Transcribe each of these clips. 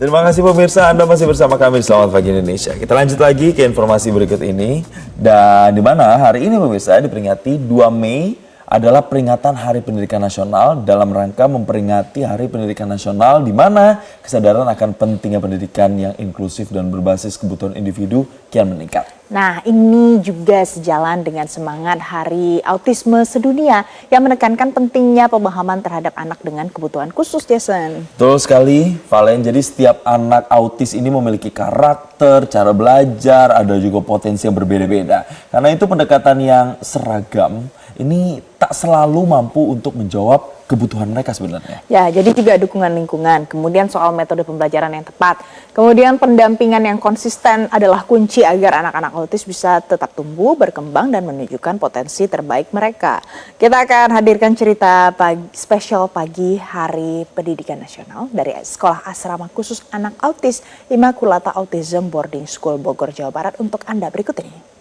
Terima kasih pemirsa, Anda masih bersama kami di Selamat Pagi Indonesia. Kita lanjut lagi ke informasi berikut ini. Dan di mana hari ini pemirsa diperingati 2 Mei adalah peringatan Hari Pendidikan Nasional dalam rangka memperingati Hari Pendidikan Nasional di mana kesadaran akan pentingnya pendidikan yang inklusif dan berbasis kebutuhan individu kian meningkat. Nah, ini juga sejalan dengan semangat Hari Autisme Sedunia yang menekankan pentingnya pemahaman terhadap anak dengan kebutuhan khusus, Jason. Betul sekali, Valen. Jadi setiap anak autis ini memiliki karakter, cara belajar, ada juga potensi yang berbeda-beda. Karena itu pendekatan yang seragam ini tak selalu mampu untuk menjawab kebutuhan mereka sebenarnya. Ya, jadi juga dukungan lingkungan, kemudian soal metode pembelajaran yang tepat, kemudian pendampingan yang konsisten adalah kunci agar anak-anak autis bisa tetap tumbuh, berkembang, dan menunjukkan potensi terbaik mereka. Kita akan hadirkan cerita spesial pagi Hari Pendidikan Nasional dari Sekolah Asrama Khusus Anak Autis Immaculata Autism Boarding School Bogor, Jawa Barat untuk Anda berikut ini.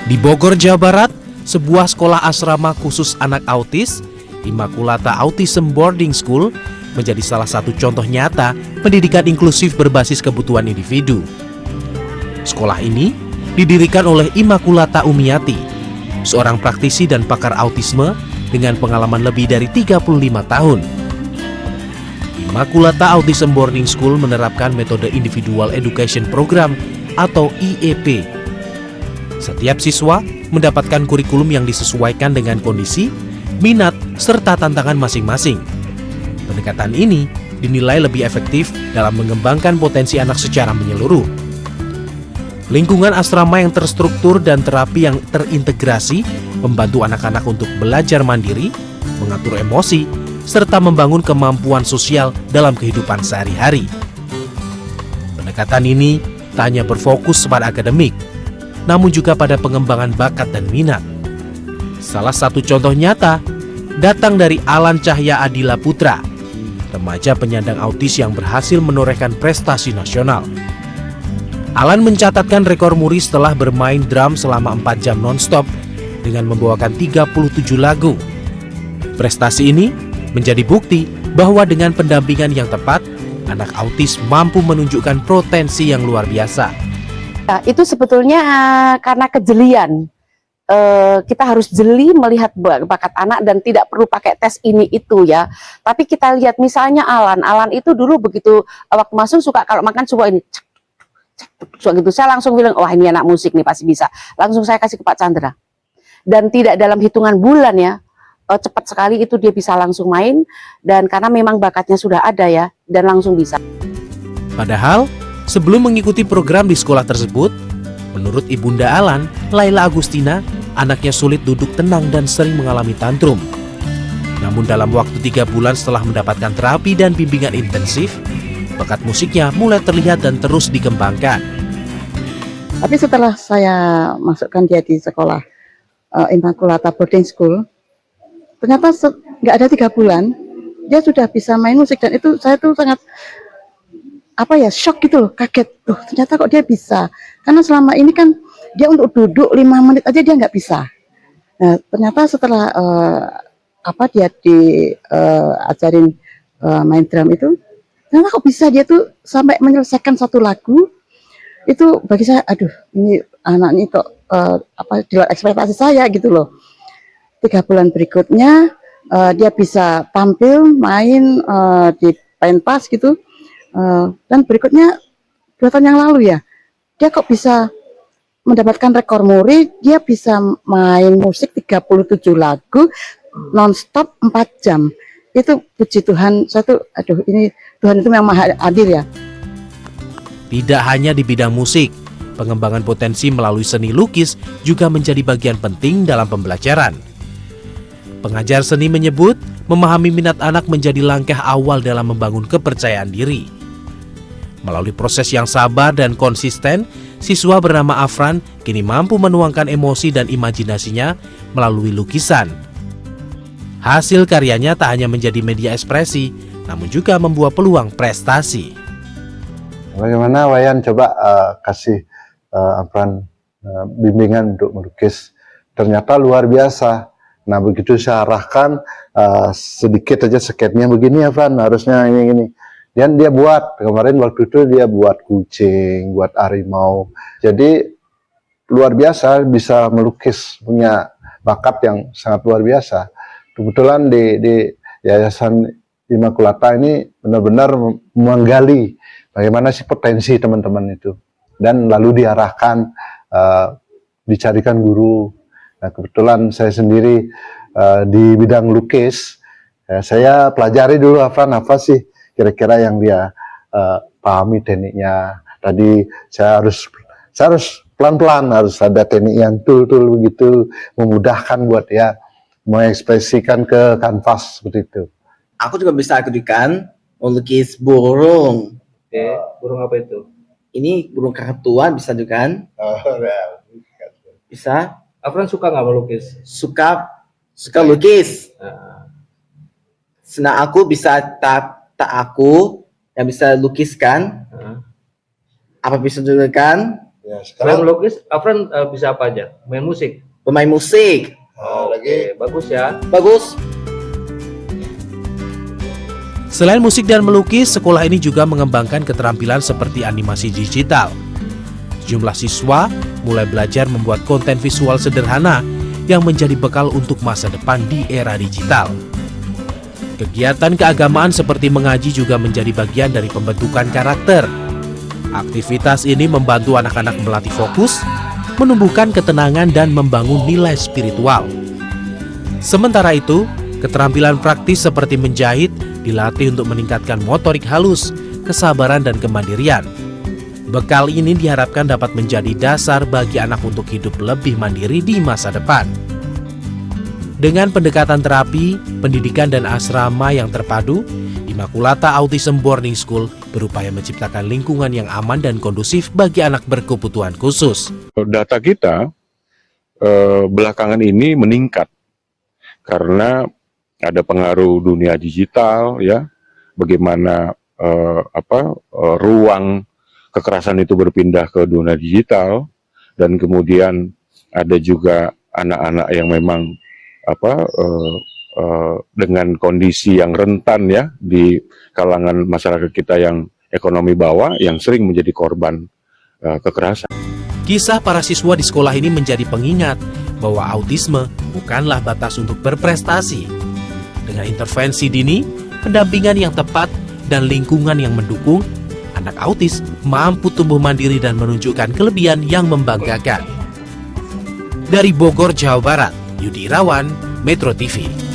Di Bogor, Jawa Barat, sebuah sekolah asrama khusus anak autis, Immaculata Autism Boarding School, menjadi salah satu contoh nyata pendidikan inklusif berbasis kebutuhan individu. Sekolah ini didirikan oleh Immaculata Umiati, seorang praktisi dan pakar autisme dengan pengalaman lebih dari 35 tahun. Immaculata Autism Boarding School menerapkan metode Individual Education Program atau IEP. Setiap siswa mendapatkan kurikulum yang disesuaikan dengan kondisi, minat, serta tantangan masing-masing. Pendekatan ini dinilai lebih efektif dalam mengembangkan potensi anak secara menyeluruh. Lingkungan asrama yang terstruktur dan terapi yang terintegrasi membantu anak-anak untuk belajar mandiri, mengatur emosi, serta membangun kemampuan sosial dalam kehidupan sehari-hari. Pendekatan ini tak hanya berfokus pada akademik, namun juga pada pengembangan bakat dan minat. Salah satu contoh nyata datang dari Alan Cahya Adila Putra, remaja penyandang autis yang berhasil menorehkan prestasi nasional. Alan mencatatkan rekor muri setelah bermain drum selama 4 jam non-stop dengan membawakan 37 lagu. Prestasi ini menjadi bukti bahwa dengan pendampingan yang tepat, anak autis mampu menunjukkan potensi yang luar biasa. Nah, itu sebetulnya karena kejelian. Kita harus jeli melihat bakat anak dan tidak perlu pakai tes ini itu ya. Tapi kita lihat misalnya Alan itu dulu begitu waktu masuk suka kalau makan suka ini suka gitu. Saya langsung bilang, wah ini anak musik nih pasti bisa. Langsung saya kasih ke Pak Chandra. Dan tidak dalam hitungan bulan ya, cepat sekali itu dia bisa langsung main. Dan karena memang bakatnya sudah ada ya, dan langsung bisa. Padahal sebelum mengikuti program di sekolah tersebut, menurut ibunda Alan, Laila Agustina, anaknya sulit duduk tenang dan sering mengalami tantrum. Namun dalam waktu 3 bulan setelah mendapatkan terapi dan bimbingan intensif, bakat musiknya mulai terlihat dan terus dikembangkan. Tapi setelah saya masukkan dia di sekolah Immaculata Boarding School, ternyata nggak ada 3 bulan, dia sudah bisa main musik. Dan itu saya tuh sangat shock gitu loh, kaget. Ternyata kok dia bisa. Karena selama ini kan dia untuk duduk 5 menit aja dia nggak bisa. Nah, ternyata setelah dia diajarin main drum itu, ternyata kok bisa dia tuh sampai menyelesaikan 1 lagu. Itu bagi saya, aduh, ini anak ini kok di luar ekspektasi saya gitu loh. 3 bulan berikutnya dia bisa tampil main di pentas gitu. Dan berikutnya 2 tahun yang lalu ya, dia kok bisa mendapatkan rekor muri, dia bisa main musik 37 lagu non-stop 4 jam. Itu puji Tuhan, ini Tuhan itu memang maha adil ya. Tidak hanya di bidang musik, pengembangan potensi melalui seni lukis juga menjadi bagian penting dalam pembelajaran. Pengajar seni menyebut, memahami minat anak menjadi langkah awal dalam membangun kepercayaan diri. Melalui proses yang sabar dan konsisten, siswa bernama Afran kini mampu menuangkan emosi dan imajinasinya melalui lukisan. Hasil karyanya tak hanya menjadi media ekspresi, namun juga membuat peluang prestasi. Bagaimana Wayan coba kasih Afran bimbingan untuk melukis. Ternyata luar biasa. Nah begitu saya arahkan sedikit aja sketnya begini Afran, harusnya ini. Dan dia buat, kemarin waktu itu dia buat kucing, buat harimau. Jadi luar biasa bisa melukis, punya bakat yang sangat luar biasa. Kebetulan di Yayasan Immaculata ini benar-benar menggali bagaimana sih potensi teman-teman itu. Dan lalu diarahkan, dicarikan guru. Nah kebetulan saya sendiri di bidang lukis, saya pelajari dulu Afran apa sih kira-kira yang dia pahami tekniknya. Tadi saya harus pelan-pelan, harus ada teknik yang tul begitu, memudahkan buat dia mengekspresikan ke kanvas seperti itu. Aku juga bisa ikut-ikutan melukis burung. Oke, burung apa itu? Ini burung kakatua bisa juga kan? Bisa. Afran suka nggak melukis? Suka lukis. Senang aku bisa tak aku yang bisa lukiskan. Apa bisa juga kan? Ya, Selain melukis, Afran bisa apa aja? Main musik? Pemain musik. Oke, bagus ya. Bagus. Selain musik dan melukis, sekolah ini juga mengembangkan keterampilan seperti animasi digital. Sejumlah siswa mulai belajar membuat konten visual sederhana yang menjadi bekal untuk masa depan di era digital. Kegiatan keagamaan seperti mengaji juga menjadi bagian dari pembentukan karakter. Aktivitas ini membantu anak-anak melatih fokus, menumbuhkan ketenangan dan membangun nilai spiritual. Sementara itu, keterampilan praktis seperti menjahit dilatih untuk meningkatkan motorik halus, kesabaran dan kemandirian. Bekal ini diharapkan dapat menjadi dasar bagi anak untuk hidup lebih mandiri di masa depan. Dengan pendekatan terapi, pendidikan dan asrama yang terpadu, Immaculata Autism Boarding School berupaya menciptakan lingkungan yang aman dan kondusif bagi anak berkebutuhan khusus. Data kita belakangan ini meningkat karena ada pengaruh dunia digital, ya, bagaimana ruang kekerasan itu berpindah ke dunia digital, dan kemudian ada juga anak-anak yang memang dengan kondisi yang rentan, ya, di kalangan masyarakat kita yang ekonomi bawah yang sering menjadi korban kekerasan. Kisah para siswa di sekolah ini menjadi pengingat bahwa autisme bukanlah batas untuk berprestasi. Dengan intervensi dini, pendampingan yang tepat, dan lingkungan yang mendukung, anak autis mampu tumbuh mandiri dan menunjukkan kelebihan yang membanggakan. Dari Bogor, Jawa Barat, Yudi Irawan, Metro TV.